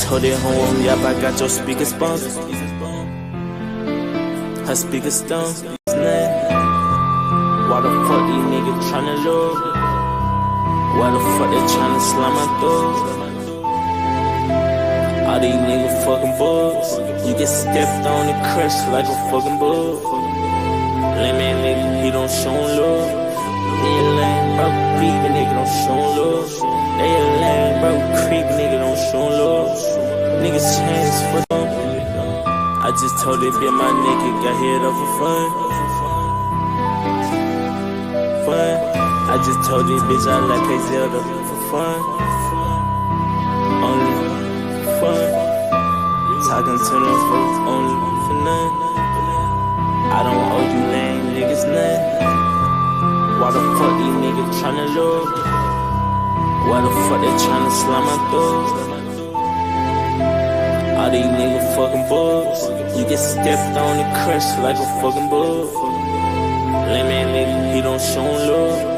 told it home, yep, I got your speakers bumped. Her speakers stunk. Why the fuck these niggas tryna love? Why the fuck they tryna slime my throat? All these niggas fucking bugs. You get stepped on and crushed like a fucking bug. Lame man nigga, he don't show love. They a lame bro, creepin' nigga don't show love. They a lame bro, creepin' nigga don't show love. Niggas change for them. I just told it be my nigga, got hit up for fun. I just told this bitch I like play Zelda for fun. Only fun. Talking to them folks only for none. I don't owe you lame niggas none. Why the fuck these niggas tryna love? Why the fuck they tryna slime my throat? All these niggas fucking bugs. You get stepped on and crushed like a fucking bug. Lame man nigga, he don't show love.